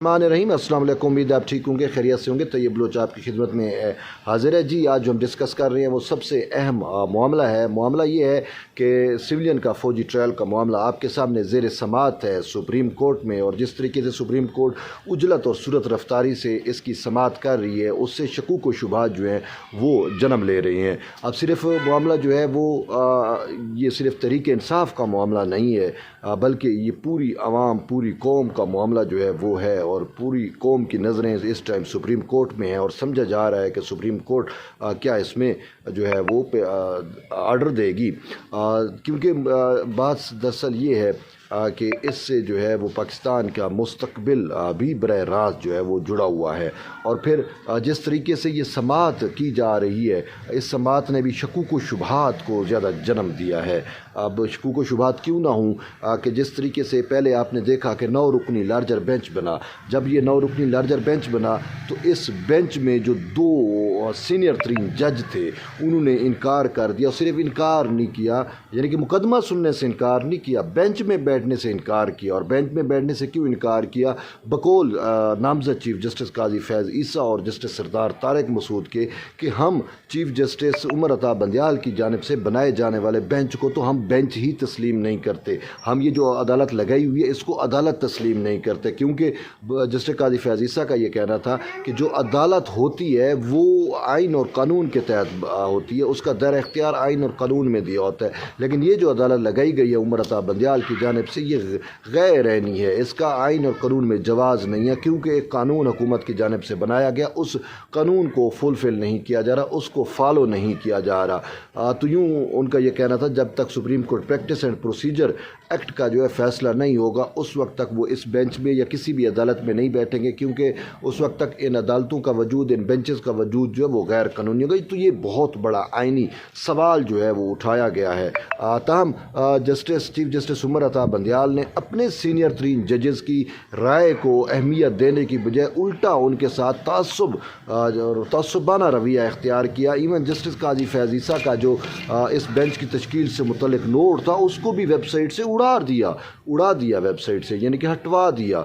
मान रहीम अस्सलाम वालेकुम। उम्मीद आप ठीक होंगे, खैरियत से होंगे। तैयब बलोच आपकी खिदमत में हाजिर है जी। आज जो हम डिस्कस कर रहे हैं वो सबसे अहम मामला है। मामला ये है कि सिविलियन का फ़ौजी ट्रायल का मामला आपके सामने ज़ेर समाअत है सुप्रीम कोर्ट में, और जिस तरीके से सुप्रीम कोर्ट उजलत और सूरत रफ्तारी से इसकी समाअत कर रही है, उससे शकूक व शुबहात जो हैं वो जन्म ले रही हैं। अब सिर्फ मामला जो है वो ये सिर्फ तहरीक इंसाफ का मामला नहीं है, बल्कि ये पूरी आवाम, पूरी कौम का मामला जो है वो है, और पूरी कौम की नज़रें इस टाइम सुप्रीम कोर्ट में हैं। और समझा जा रहा है कि सुप्रीम कोर्ट क्या इसमें जो है वो आर्डर देगी, क्योंकि बात दरअसल ये है कि इससे जो है वो पाकिस्तान का मुस्तकबिल भी बरह रास्त जो है वो जुड़ा हुआ है। और फिर जिस तरीके से ये समाअत की जा रही है, इस समाअत ने भी शकूक व शुबहात को ज़्यादा जन्म दिया है। अब शकूक व शुबहात क्यों ना हूँ कि जिस तरीके से पहले आपने देखा कि 9 रुकनी लार्जर बेंच बना। जब ये 9 रुकनी लार्जर बेंच बना तो इस बेंच में जो 2 सीनियर तरीन जज थे उन्होंने इनकार कर दिया। सिर्फ इनकार नहीं किया, यानी कि मुकदमा सुनने से इनकार नहीं किया, बेंच में बैठने से इनकार किया। और बेंच में बैठने से क्यों इनकार किया? बकौल नामजद चीफ जस्टिस काजी फैज़ ईसा और जस्टिस सरदार तारिक मसूद के कि हम चीफ जस्टिस उमर अता बंदियाल की जानिब से बनाए जाने वाले बेंच को तो हम बेंच ही तस्लीम नहीं करते, हम ये जो अदालत लगाई हुई है इसको अदालत तस्लीम नहीं करते। क्योंकि जस्टिस काजी फैज़ ईसा का ये कहना था कि जो अदालत होती है वो आइन और कानून के तहत होती है, उसका दर इख्तियार आइन और कानून में दिया होता है। लेकिन ये जो अदालत लगाई गई है उमर अता बंदियाल की जानिब से, ये गैर आइनी है, इसका आइन और कानून में जवाज़ नहीं है, क्योंकि एक कानून हुकूमत की जानिब से बनाया गया, उस कानून को फुलफिल नहीं किया जा रहा, उसको फॉलो नहीं किया जा रहा। तो यूँ उनका ये कहना था जब तक supreme court practice and procedure act का जो है फ़ैसला नहीं होगा उस वक्त तक वो इस बेंच में या किसी भी अदालत में नहीं बैठेंगे, क्योंकि उस वक्त तक इन अदालतों का वजूद, इन बेंचेस का वजूद जो है वो गैर कानूनी होगा। तो ये बहुत बड़ा आइनी सवाल जो है वो उठाया गया है। ताहम चीफ जस्टिस उमर अता बंदियाल ने अपने सीनियर तरीन जजेस की राय को अहमियत देने की बजाय उल्टा उनके साथ तअस्सुबाना रवैया इख्तियार किया। इवन जस्टिस काजी फैज़ ईसा का जो इस बेंच की तश्कील से मुतल्लिक नोट था उसको भी वेबसाइट से उड़ा दिया वेबसाइट से, यानी कि हटवा दिया।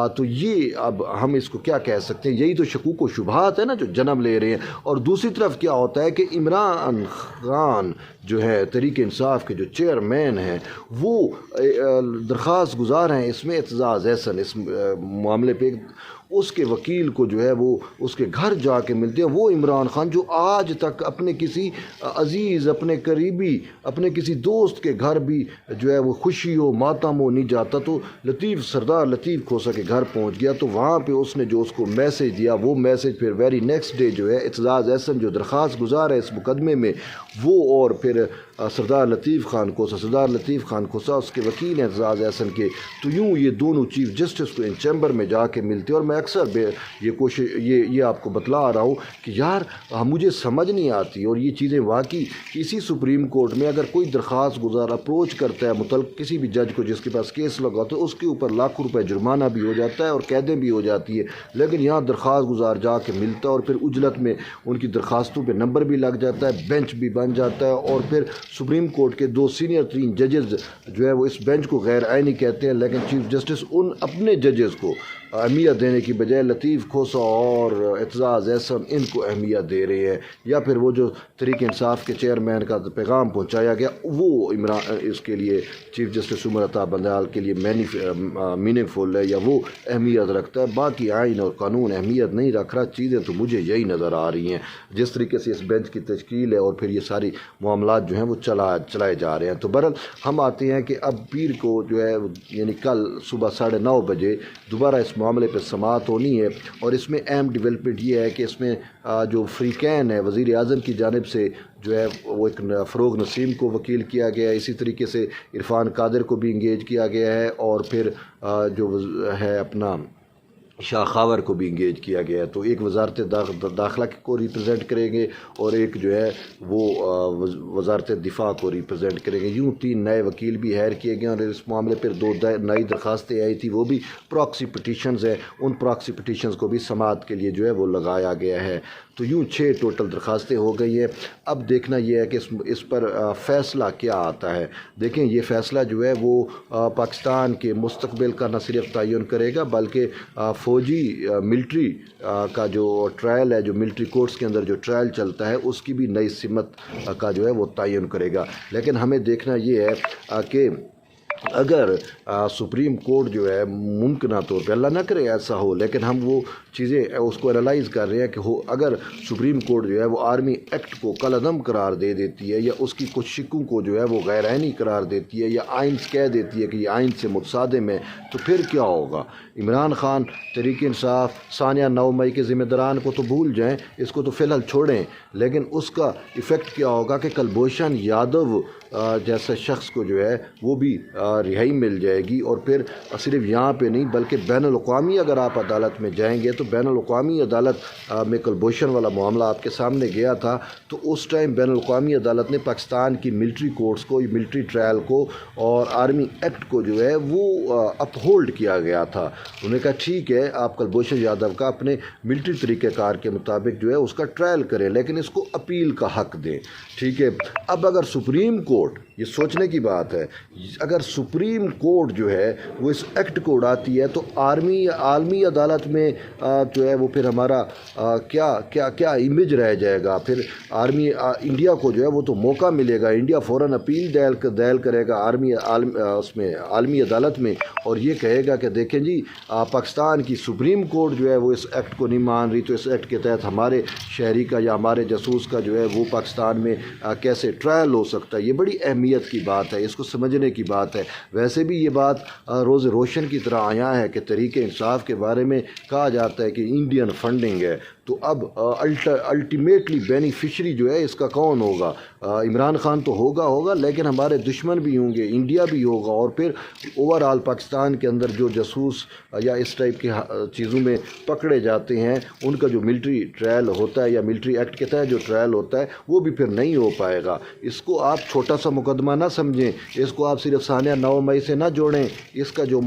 तो ये अब हम इसको क्या कह सकते हैं? यही तो शकूक व शुबहात है ना जो जन्म ले रहे हैं। और दूसरी तरफ क्या होता है कि इमरान खान जो है तहरीक इंसाफ के जो चेयरमैन हैं वो दरख्वास्त गुजार हैं इसमें एतजाज़ एहसन इस मामले पे उसके वकील को जो है वो उसके घर जाके मिलते हैं। वो इमरान खान जो आज तक अपने किसी अजीज़, अपने करीबी, अपने किसी दोस्त के घर भी जो है वो खुशी हो मातम हो नहीं जाता, तो सरदार लतीफ़ खोसा के घर पहुंच गया तो वहाँ पे उसने जो उसको मैसेज दिया, वो मैसेज फिर वेरी नेक्स्ट डे जो है एतजाज़ एहसन जो दरख्वास्त गुजार है इस मुकदमे में वो, और फिर सरदार लतीफ़ खान खोसा उसके वकील हैं एतजाज़ एहसन के। तो यूँ ये दोनों चीफ जस्टिस को इन चैम्बर में जाके मिलते हैं। और मैं अक्सर ये आपको बतला रहा हूँ कि यार मुझे समझ नहीं आती, और ये चीज़ें वाकई इसी सुप्रीम कोर्ट में अगर कोई दरख्वास्त गुजार अप्रोच करता है मुतल्लिक़ किसी भी जज को जिसके पास केस लगा तो उसके ऊपर लाखों रुपए जुर्माना भी हो जाता है और कैदें भी हो जाती है। लेकिन यहाँ दरख्वास्त गुजार जाके मिलता है और फिर उजलत में उनकी दरख्वास्तों पर नंबर भी लग जाता है, बेंच भी बन जाता है, और फिर सुप्रीम कोर्ट के 2 सीनियर तरीन जजेस जो है वो इस बेंच को गैर आइनी कहते हैं। लेकिन चीफ जस्टिस उन अपने जजेस को अहमियत देने की बजाय लतीफ़ खोसा और एतजाज़ एहसन इनको अहमियत दे रहे हैं। या फिर वो जो तहरीक इंसाफ के चेयरमैन का पैगाम पहुंचाया गया वो इमरान इसके लिए चीफ जस्टिस उमर अता बंदियाल के लिए मीनिंगफुल है या वो अहमियत रखता है। बाकी आइन और कानून अहमियत नहीं रख रहा। चीज़ें तो मुझे यही नज़र आ रही हैं जिस तरीके से इस बेंच की तश्कील है और फिर ये सारी मामलात जो हैं वो चलाए जा रहे हैं। तो बहरहाल हम आते हैं कि अब पीर को जो है यानी कल सुबह 9:30 बजे दोबारा इस मामले पर समाअत होनी है। और इसमें अहम डेवलपमेंट ये है कि इसमें जो फ्रीकैन है वज़ीर आज़म की जानिब से जो है वो एक फ़रोग नसीम को वकील किया गया है, इसी तरीके से इरफान कादिर को भी इंगेज किया गया है, और फिर जो है अपना शाह खावर को भी इंगेज किया गया है। तो एक वजारत दाखिला को रिप्रेजेंट करेंगे और एक जो है वो वजारत दिफा को रिप्रेजेंट करेंगे। यूँ 3 नए वकील भी हायर किए गए और इस मामले पर 2 नई दरखास्तें आई थी, वो भी प्रॉक्सी पिटीशंस हैं। उन प्रॉक्सी पिटीशंस को भी समाअत के लिए जो है वो लगाया गया है। तो यूँ 6 टोटल दरखास्तें हो गई हैं। अब देखना यह है कि इस पर फ़ैसला क्या आता है। देखें ये फ़ैसला जो है वो पाकिस्तान के मुस्तकबिल का न सिर्फ तयन करेगा बल्कि फ़ौजी मिलिट्री का जो ट्रायल है, जो मिलिट्री कोर्ट्स के अंदर जो ट्रायल चलता है, उसकी भी नई सिमत का जो है वो तयन करेगा। लेकिन हमें देखना ये है कि अगर सुप्रीम कोर्ट जो है मुमकिन तौर पर, अल्लाह ना करे ऐसा हो, लेकिन हम वो चीज़ें उसको एनालाइज़ कर रहे हैं कि हो अगर सुप्रीम कोर्ट जो है वो आर्मी एक्ट को कलअदम करार दे देती है, या उसकी कुछ शिकों को जो है वो गैर आइनी करार देती है, या आइन कह देती है कि ये आइन से मुतसादिम है, तो फिर क्या होगा? इमरान खान, तहरीक इंसाफ, सानिया 9 मई के ज़िम्मेदारान को तो भूल जाएँ, इसको तो फ़िलहाल छोड़ें, लेकिन उसका इफ़ेक्ट क्या होगा कि कुलभूषण यादव जैसे शख्स को जो है वो भी रिहाई मिल जाएगी। और फिर सिर्फ यहाँ पे नहीं बल्कि बैनुल-अक़वामी अगर आप अदालत में जाएंगे तो बैनुल-अक़वामी अदालत में कुलभूषण वाला मामला आपके सामने गया था, तो उस टाइम बैनुल-अक़वामी अदालत ने पाकिस्तान की मिलिट्री कोर्ट्स को, मिलिट्री ट्रायल को और आर्मी एक्ट को जो है वो अपहोल्ड किया गया था। उन्होंने कहा ठीक है, आप कुलभूषण यादव का अपने मिलिट्री तरीक़ेकार के मुताबिक जो है उसका ट्रायल करें, लेकिन इसको अपील का हक़ दें। ठीक है, अब अगर सुप्रीम कोर्ट, ये सोचने की बात है, अगर सुप्रीम कोर्ट जो है वो इस एक्ट को उड़ाती है तो आलमी अदालत में जो है वो फिर हमारा क्या क्या क्या इमेज रह जाएगा? फिर इंडिया को जो है वो तो मौका मिलेगा, इंडिया फ़ौरन अपील दायर करेगा आलमी अदालत में, और ये कहेगा कि देखें जी पाकिस्तान की सुप्रीम कोर्ट जो है वो इस एक्ट को नहीं मान रही, तो इस एक्ट के तहत हमारे शहरी का या हमारे जासूस का जो है वो पाकिस्तान में कैसे ट्रायल हो सकता है? ये बड़ी अहमियत की बात है, इसको समझने की बात है। वैसे भी ये बात रोज़ रोशन की तरह आया है कि तहरीक इंसाफ के बारे में कहा जाता है कि इंडियन फंडिंग है, तो अब अल्टीमेटली बेनिफिशरी जो है इसका कौन होगा? इमरान खान तो होगा, लेकिन हमारे दुश्मन भी होंगे, इंडिया भी होगा, और फिर ओवरऑल पाकिस्तान के अंदर जो जासूस या इस टाइप की चीज़ों में पकड़े जाते हैं उनका जो मिलिट्री ट्रायल होता है या मिलिट्री एक्ट के तहत जो ट्रायल होता है वो भी फिर नहीं हो पाएगा। इसको आप छोटा सा मुकदमा ना समझें, इसको आप सिर्फ सानिया 9 मई से ना जोड़ें, इसका जो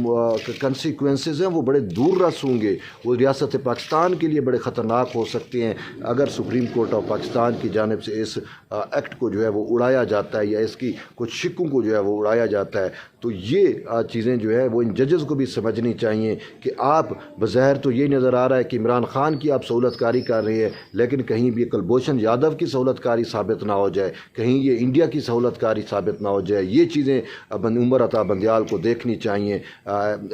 कंसिक्वेंसेस हैं वो बड़े दूर रस होंगे, वो रियासत पाकिस्तान के लिए बड़े ख़तरनाक हो सकते हैं अगर सुप्रीम कोर्ट ऑफ पाकिस्तान की जानिब से इस एक्ट को जो है वो उड़ाया जाता है या इसकी कुछ शिकों को जो है वो उड़ाया जाता है। तो ये चीज़ें जो है वो इन जजेस को भी समझनी चाहिए कि आप बज़ाहिर तो ये नज़र आ रहा है कि इमरान खान की आप सहूलतकारी कर रही है, लेकिन कहीं भी कुलभूषण यादव की सहूलतकारी साबित ना हो जाए, कहीं ये इंडिया की सहूलतकारी साबित ना हो जाए। ये चीज़ें उमर अता बंदियाल को देखनी चाहिए।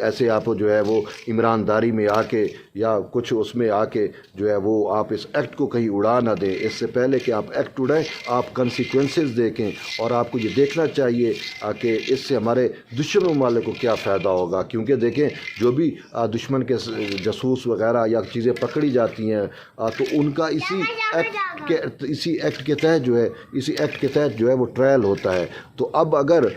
ऐसे आप जो है वो ईमानदारी में आके या कुछ उसमें आके जो है वो आप इस एक्ट को कहीं उड़ा ना दें। इससे पहले कि आप एक्ट उड़ाएं, आप कंसिक्वेंसेस देखें, और आपको ये देखना चाहिए कि इससे हमारे दुश्मन ममालिक को क्या फ़ायदा होगा। क्योंकि देखें जो भी दुश्मन के जासूस वगैरह या चीज़ें पकड़ी जाती हैं तो उनका इसी एक्ट के तहत जो है वो ट्रायल होता है। तो अब अगर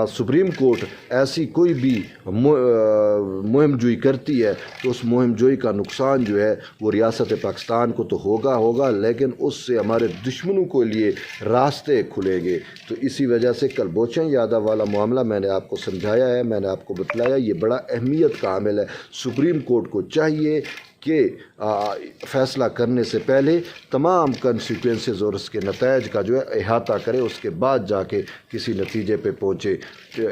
सुप्रीम कोर्ट ऐसी कोई भी मुहिम जोई करती है तो उस मुहिम जोई का नुकसान जो है वो रियासत पाकिस्तान को तो होगा, लेकिन उससे हमारे दुश्मनों के लिए रास्ते खुलेंगे। तो इसी वजह से कुलभूषण यादव वाला मामला मैंने आपको समझाया है, मैंने आपको बतलाया, ये बड़ा अहमियत का हामिल है। सुप्रीम कोर्ट को चाहिए कि फ़ैसला करने से पहले तमाम कंसिक्वेंसेस और उसके नतायज का जो है अहाता करे, उसके बाद जाके किसी नतीजे पे पहुँचे।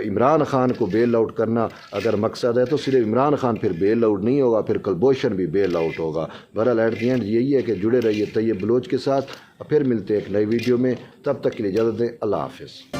इमरान खान को बेल आउट करना अगर मकसद है तो सिर्फ इमरान खान फिर बेल आउट नहीं होगा, फिर कुलभूषण भी बेल आउट होगा। बहरहाल एट दी एंड यही है कि जुड़े रहिए तैयब बलोच के साथ। फिर मिलते हैं एक नई वीडियो में, तब तक के लिए इजाज़त दें। अल्लाह हाफ़िज़।